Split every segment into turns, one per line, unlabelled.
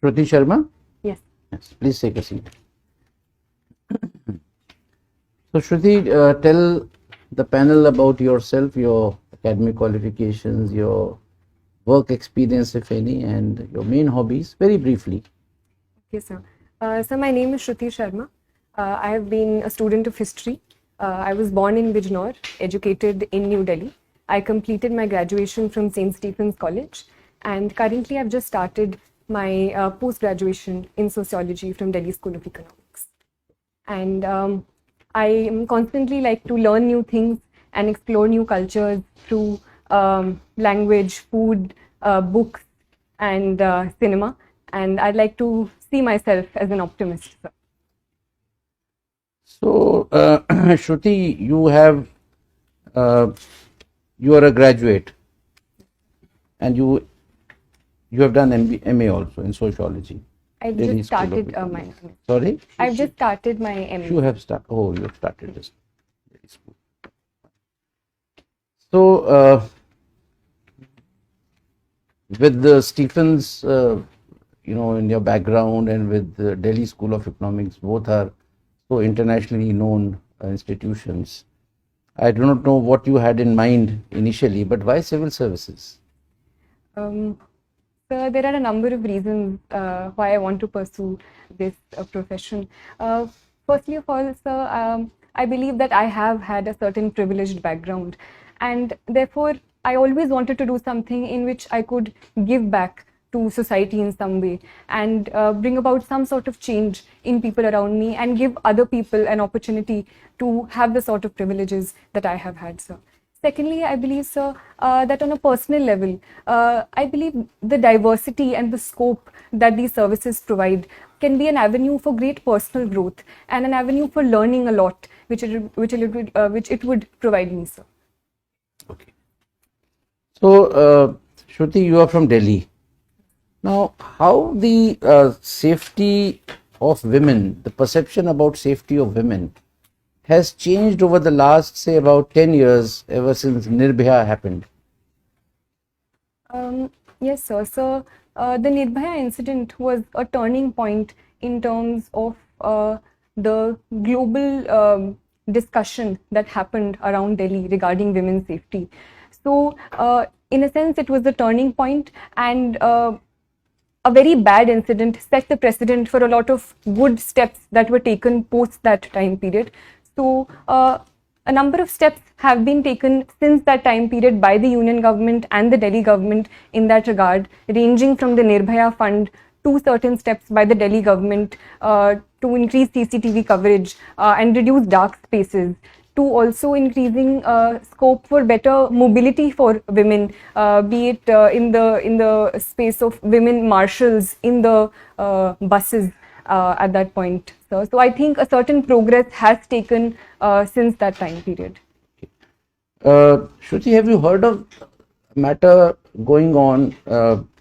Shruti Sharma?
Yes.
Yes, please take a seat. So, Shruti, tell the panel about yourself, your academic qualifications, your work experience, if any, and your main hobbies, very briefly.
Okay, sir. So my name is Shruti Sharma. I have been a student of history. I was born in Bijnor, educated in New Delhi. I completed my graduation from St. Stephen's College, and currently I've just started my post-graduation in sociology from Delhi School of Economics. And I am constantly like to learn new things and explore new cultures through language, food, books, and cinema. And I'd like to see myself as an optimist.
So, Shruti, uh, you are a graduate, and you have done MA also in sociology.
I've
Delhi
just
School of
started my
Economics.
MA.
Sorry?
I've just started my MA.
You have started. Oh, you have started this. Delhi School. So, with the Stephens, in your background, and with the Delhi School of Economics, both are so internationally known institutions. I do not know what you had in mind initially, but why civil services?
So there are a number of reasons why I want to pursue this profession. Firstly of all, sir, I believe that I have had a certain privileged background, and therefore I always wanted to do something in which I could give back to society in some way and bring about some sort of change in people around me and give other people an opportunity to have the sort of privileges that I have had, sir. Secondly, I believe, sir, that on a personal level, I believe the diversity and the scope that these services provide can be an avenue for great personal growth and an avenue for learning a lot, which it would provide me, sir.
Okay. So, Shruti, you are from Delhi. Now, how the safety of women, the perception about safety of women, has changed over the last, say, about 10 years, ever since Nirbhaya happened?
Yes, sir. So the Nirbhaya incident was a turning point in terms of the global discussion that happened around Delhi regarding women's safety. So, in a sense, it was a turning point, and a very bad incident set the precedent for a lot of good steps that were taken post that time period. So, a number of steps have been taken since that time period by the union government and the Delhi government in that regard, ranging from the Nirbhaya Fund to certain steps by the Delhi government to increase CCTV coverage and reduce dark spaces, to also increasing scope for better mobility for women, be it in the space of women marshals in the buses at that point. So I think a certain progress has taken since that time period.
Shruti, have you heard of a matter going on,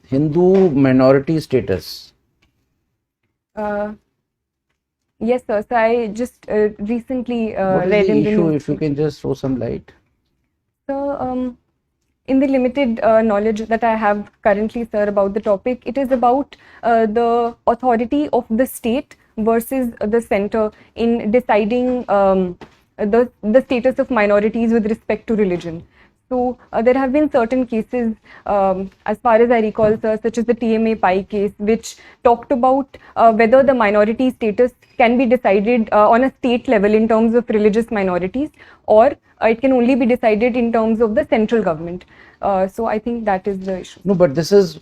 Hindu minority status?
Yes, sir. So I just recently
What is
read
the
in the
issue,
news.
if you can just throw some light?
So, in the limited knowledge that I have currently, sir, about the topic, it is about the authority of the state versus the center in deciding the status of minorities with respect to religion. So there have been certain cases, as far as I recall, sir, such as the TMA Pi case, which talked about whether the minority status can be decided on a state level in terms of religious minorities, or it can only be decided in terms of the central government. So I think that is the issue.
No, but this is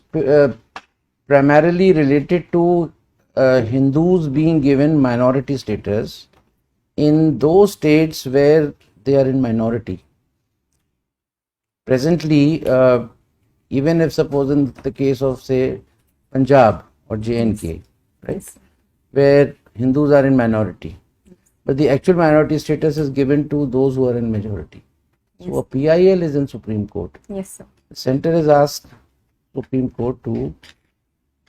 primarily related to Hindus being given minority status in those states where they are in minority. Presently, even if suppose in the case of, say, Punjab or JNK, right,
Yes.
where Hindus are in minority, but the actual minority status is given to those who are in majority. So a PIL is in Supreme Court.
Yes, sir.
The center has asked Supreme Court to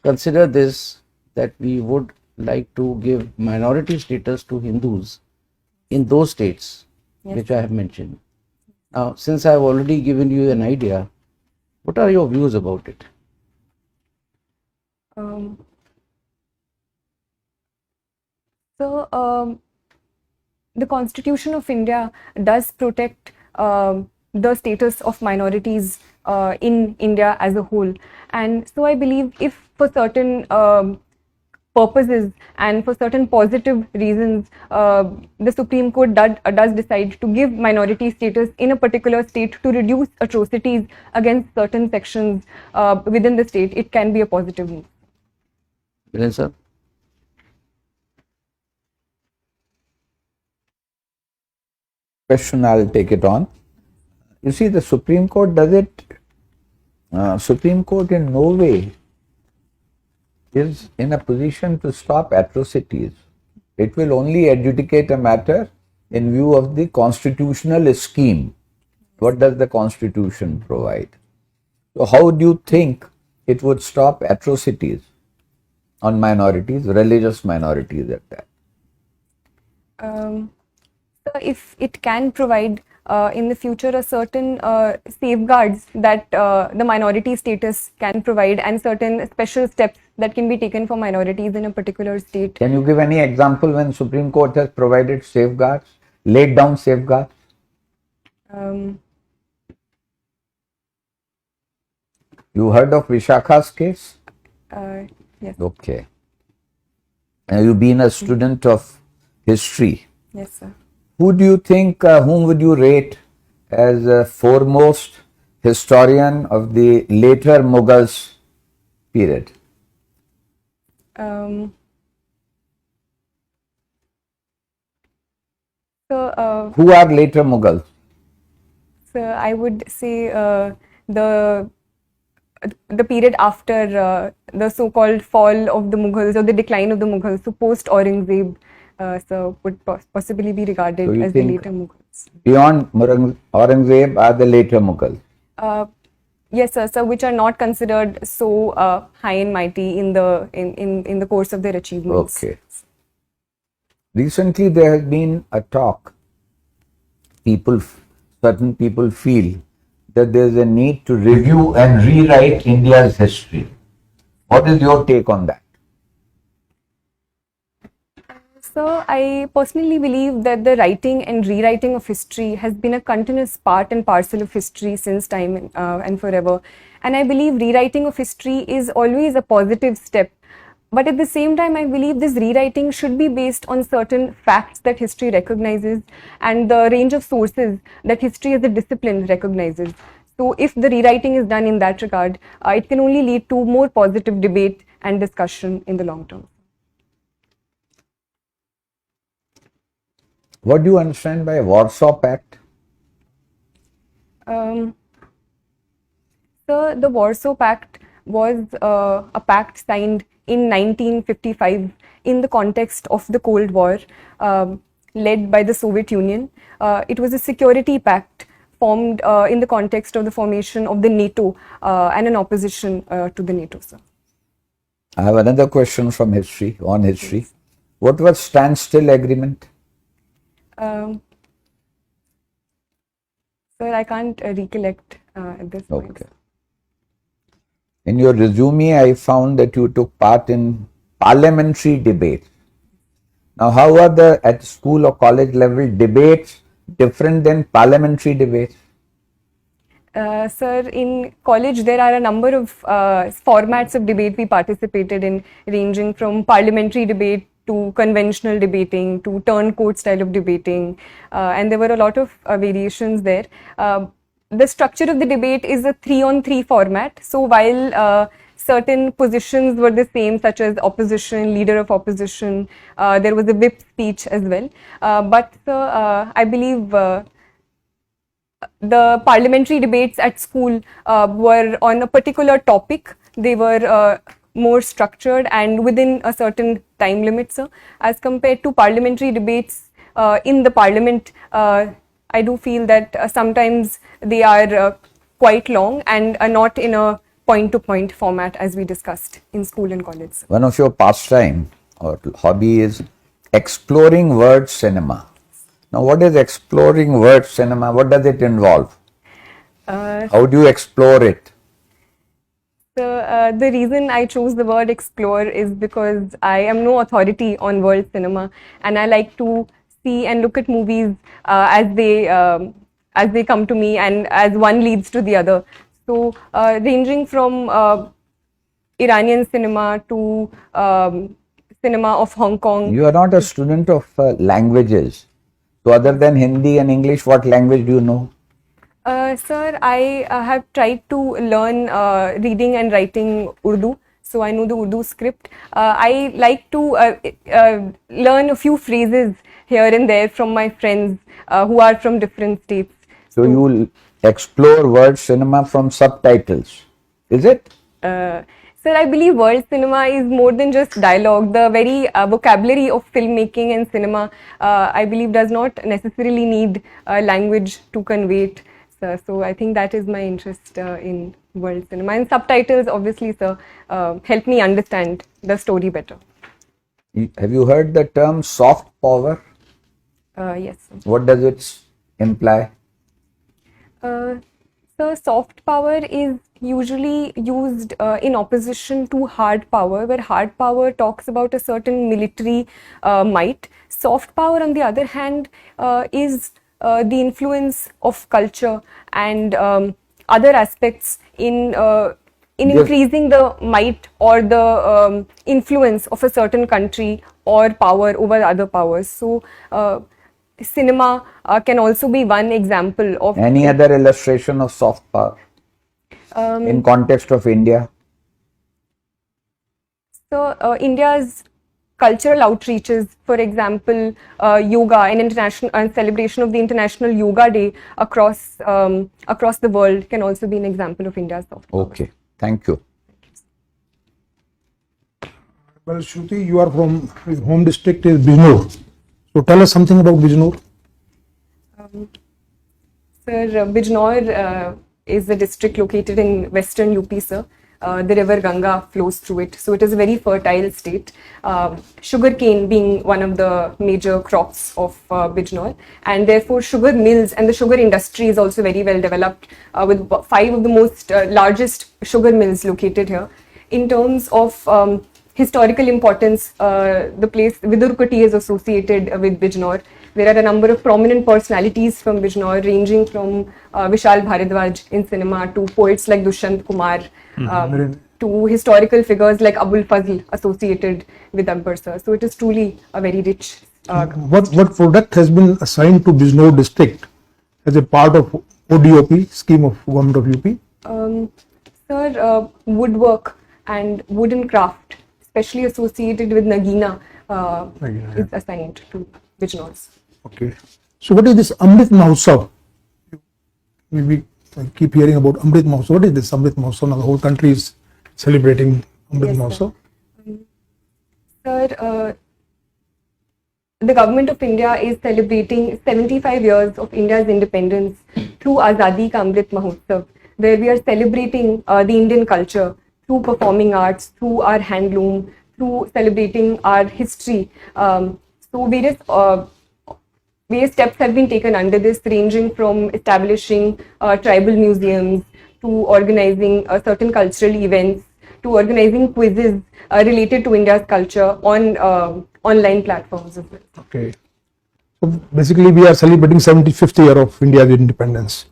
consider this, that we would like to give minority status to Hindus in those states which I have mentioned. Now, since I have already given you an idea, what are your views about it?
So, the Constitution of India does protect the status of minorities in India as a whole. And so I believe if for certain purposes and for certain positive reasons, the Supreme Court does decide to give minority status in a particular state to reduce atrocities against certain sections within the state, it can be a positive move.
Viren sir?
Question, I'll take it on. You see, the Supreme Court does it. Supreme Court in no way is in a position to stop atrocities. It will only adjudicate a matter in view of the constitutional scheme. What does the Constitution provide? So how do you think it would stop atrocities on minorities, religious minorities at that?
So if it can provide in the future a certain safeguards that the minority status can provide and certain special steps that can be taken for minorities in a particular state.
Can you give any example when Supreme Court has provided safeguards, laid down safeguards? You heard of Vishakha's case?
Yes.
Okay. You've been a student of history.
Yes, sir.
Who do you think, whom would you rate as a foremost historian of the later Mughals period? Who are later Mughals?
So I would say the period after the so-called fall of the Mughals or the decline of the Mughals, so post Aurangzeb, so would possibly be regarded
So you
as the
think
later Mughals.
Beyond Aurangzeb are the later Mughals?
Yes, sir. So which are not considered so high and mighty in the course of their achievements.
Okay. Recently, there has been a talk. Certain people feel that there is a need to review and rewrite India's history. What is your take on that?
So I personally believe that the writing and rewriting of history has been a continuous part and parcel of history since time and forever. And I believe rewriting of history is always a positive step. But at the same time, I believe this rewriting should be based on certain facts that history recognizes and the range of sources that history as a discipline recognizes. So if the rewriting is done in that regard, it can only lead to more positive debate and discussion in the long term.
What do you understand by Warsaw Pact?
So the Warsaw Pact was a pact signed in 1955 in the context of the Cold War, led by the Soviet Union. It was a security pact formed in the context of the formation of the NATO and an opposition to the NATO, sir.
I have another question from history, on history. Yes. What was standstill agreement?
Sir, I can't recollect at this point.
Okay. In your resume, I found that you took part in parliamentary debates. Now, how are the at school or college level debates different than parliamentary debates?
Sir, in college there are a number of formats of debate we participated in, ranging from parliamentary debate to conventional debating to turncoat style of debating, and there were a lot of variations there. The structure of the debate is a 3-on-3 format. So while certain positions were the same, such as opposition, leader of opposition, there was a whip speech as well. But I believe the parliamentary debates at school were on a particular topic. They were more structured and within a certain time limit, sir. As compared to parliamentary debates in the parliament, I do feel that sometimes they are quite long and are not in a point-to-point format as we discussed in school and college.
One of your pastime or hobby is exploring word cinema. Now, what is exploring word cinema? What does it involve? How do you explore it?
So the reason I chose the word explore is because I am no authority on world cinema, and I like to see and look at movies as they come to me, and as one leads to the other. So ranging from Iranian cinema to cinema of Hong Kong.
You are not a student of languages. So other than Hindi and English, what language do you know?
Sir, I have tried to learn reading and writing Urdu, so I know the Urdu script. I like to learn a few phrases here and there from my friends who are from different states.
So you will explore world cinema from subtitles, is it?
Sir, I believe world cinema is more than just dialogue. The very vocabulary of filmmaking and cinema, I believe, does not necessarily need language to convey it. Sir. So I think that is my interest in world cinema. And subtitles, obviously, sir, help me understand the story better.
Have you heard the term soft power?
Yes, sir.
What does it imply?
So soft power is usually used in opposition to hard power, where hard power talks about a certain military might. Soft power, on the other hand, is the influence of culture and other aspects in increasing the might or the influence of a certain country or power over other powers. So cinema can also be one example of
Any other illustration of soft power in context of India?
So India's cultural outreaches, for example, yoga and international and celebration of the International Yoga Day across the world can also be an example of India's soft power.
Okay, thank you.
Well, Shruti, you are from home district is Bijnor. So tell us something about Bijnor.
Sir, Bijnor is a district located in western UP, sir. The river Ganga flows through it, so it is a very fertile state. Sugarcane being one of the major crops of Bijnor, and therefore sugar mills and the sugar industry is also very well developed, with 5 of the most largest sugar mills located here. In terms of historical importance, the place Vidurkoti is associated with Bijnor. There are a number of prominent personalities from Bijnor, ranging from Vishal Bharadwaj in cinema to poets like Dushyant Kumar, to historical figures like Abul Fazl associated with Ambersar. So it is truly a very rich.
What product has been assigned to Bijnor district as a part of ODOP scheme of government of UP?
Sir, woodwork and wooden craft, especially associated with Nagina, is assigned to Bijnors.
Okay. So what is this Amrit Mahotsav? We keep hearing about Amrit Mahotsav. What is this Amrit Mahotsav? Now the whole country is celebrating Amrit Mahotsav.
Sir, the government of India is celebrating 75 years of India's independence through Azadi Ka Amrit Mahotsav, where we are celebrating the Indian culture through performing arts, through our handloom, through celebrating our history. So various steps have been taken under this, ranging from establishing tribal museums to organizing certain cultural events to organizing quizzes related to India's culture on online platforms as well.
Okay. So basically we are celebrating 75th year of India's independence.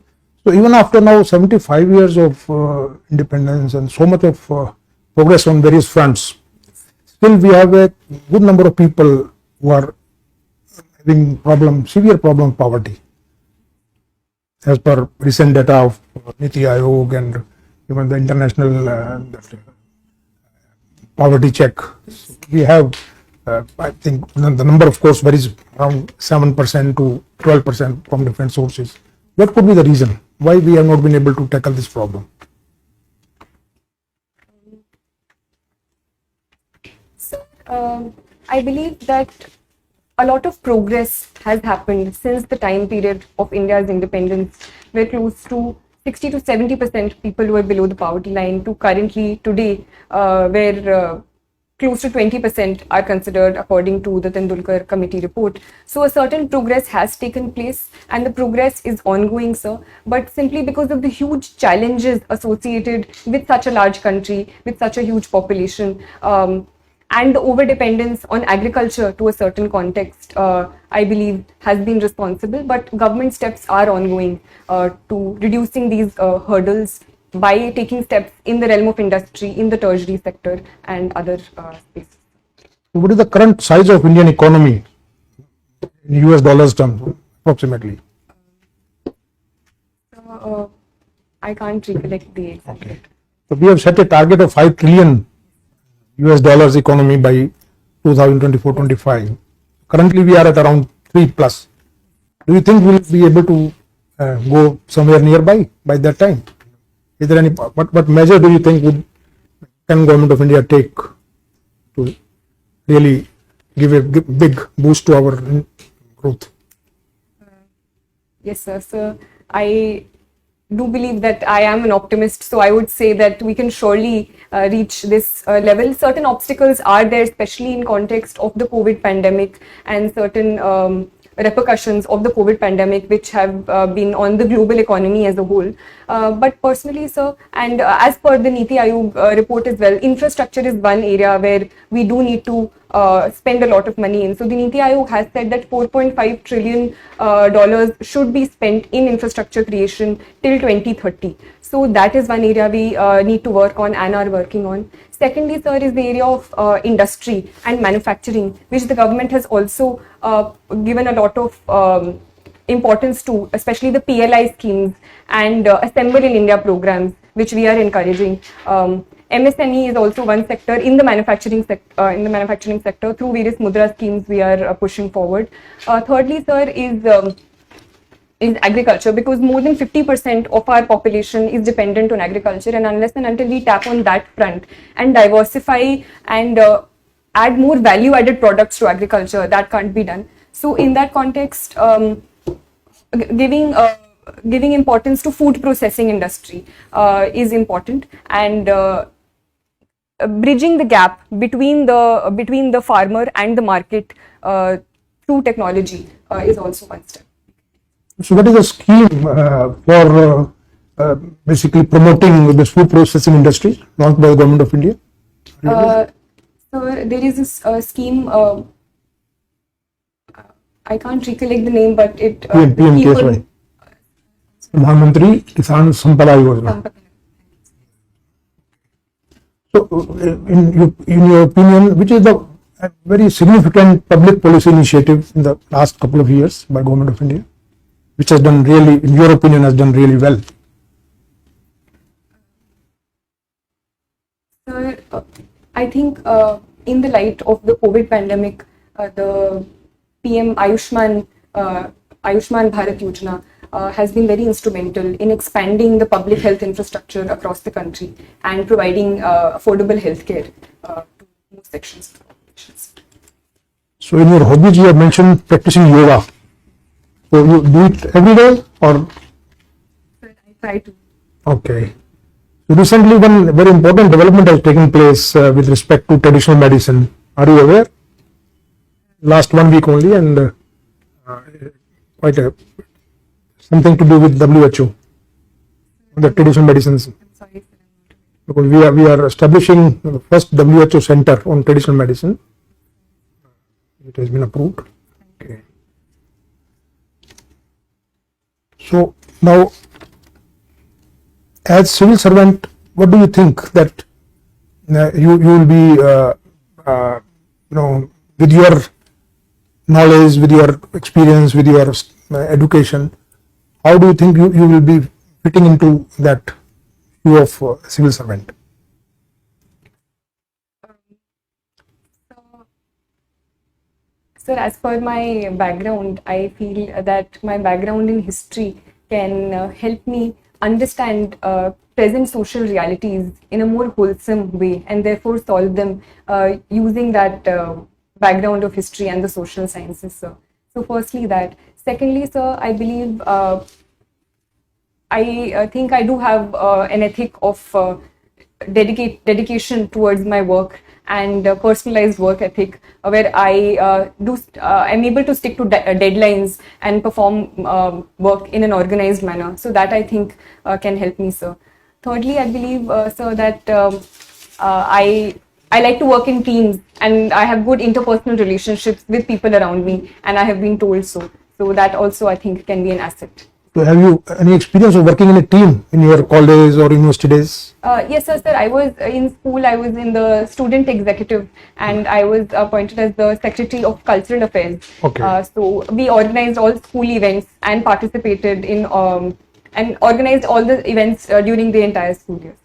So even after now 75 years of independence and so much of progress on various fronts, still we have a good number of people who are having severe problem of poverty. As per recent data of Niti Aayog and even the international poverty check, we have, I think the number of course varies around 7% to 12% from different sources. What could be the reason why we have not been able to tackle this problem?
So, I believe that a lot of progress has happened since the time period of India's independence, where close to 60 to 70% people were below the poverty line, to currently today, where close to 20% are considered according to the Tendulkar committee report. So a certain progress has taken place and the progress is ongoing, sir. But simply because of the huge challenges associated with such a large country, with such a huge population, and the over-dependence on agriculture to a certain context, I believe, has been responsible. But government steps are ongoing to reducing these hurdles by taking steps in the realm of industry, in the tertiary sector and other spaces.
What is the current size of Indian economy in US dollars terms, approximately?
I can't recollect the exact.
Okay. So we have set a target of 5 trillion US dollars economy by 2024-25. Currently we are at around 3 plus. Do you think we'll be able to go somewhere nearby by that time? Is there any, what measure do you think can government of India take to really give a big boost to our growth?
Yes, sir. So I do believe that I am an optimist. So I would say that we can surely reach this level. Certain obstacles are there, especially in context of the COVID pandemic and certain repercussions of the COVID pandemic, which have been on the global economy as a whole. But personally, sir, and as per the Niti Aayog report as well, infrastructure is one area where we do need to spend a lot of money in. So the Niti Aayog has said that $4.5 trillion dollars should be spent in infrastructure creation till 2030. So that is one area we need to work on and are working on. Secondly, sir, is the area of industry and manufacturing, which the government has also given a lot of importance to, especially the PLI schemes and Assemble in India programs, which we are encouraging. MSME is also one sector in the manufacturing sector. Through various Mudra schemes, we are pushing forward. Thirdly, sir, is agriculture, because more than 50% of our population is dependent on agriculture, and unless and until we tap on that front and diversify and add more value-added products to agriculture, that can't be done. So in that context, giving importance to food processing industry is important, and bridging the gap between the farmer and the market through technology is also one step.
So what is the scheme for basically promoting this food processing industry launched by the government of India?
So there is this scheme, I can't recollect the name, but it
PM Pradhan Mantri Kisan Sampada Yojana. So in your opinion, which is the very significant public policy initiative in the last couple of years by government of India, which has done really, in your opinion, has done really well?
Sir, I think in the light of the COVID pandemic, the PM Ayushman Bharat Yojana has been very instrumental in expanding the public health infrastructure across the country and providing affordable healthcare to most sections of the population.
So in your hobbies, you have mentioned practicing yoga. So you do it every day, or?
Sir, I try to.
Okay. So recently one very important development has taken place with respect to traditional medicine. Are you aware? Last 1 week only, and something to do with WHO, the traditional medicines.
I'm sorry, sir.
Because we are establishing the first WHO center on traditional medicine. It has been approved. Okay. So now, as civil servant, what do you think that you will be, with your knowledge, with your experience, with your education, how do you think you will be fitting into that view of civil servant?
Sir, as per my background, I feel that my background in history can help me understand present social realities in a more wholesome way, and therefore solve them using that background of history and the social sciences, sir. So firstly that. Secondly, sir, I believe I think I do have an ethic of dedication towards my work and personalized work ethic, where I'm able to stick to deadlines and perform work in an organized manner. So that I think can help me, sir. Thirdly, I believe, sir, that I like to work in teams, and I have good interpersonal relationships with people around me, and I have been told so. So that also I think can be an asset.
So have you any experience of working in a team in your college or university days?
Yes, sir. I was in school. I was in the student executive, and I was appointed as the secretary of cultural affairs.
Okay.
So we organized all school events and participated in and organized all the events during the entire school year.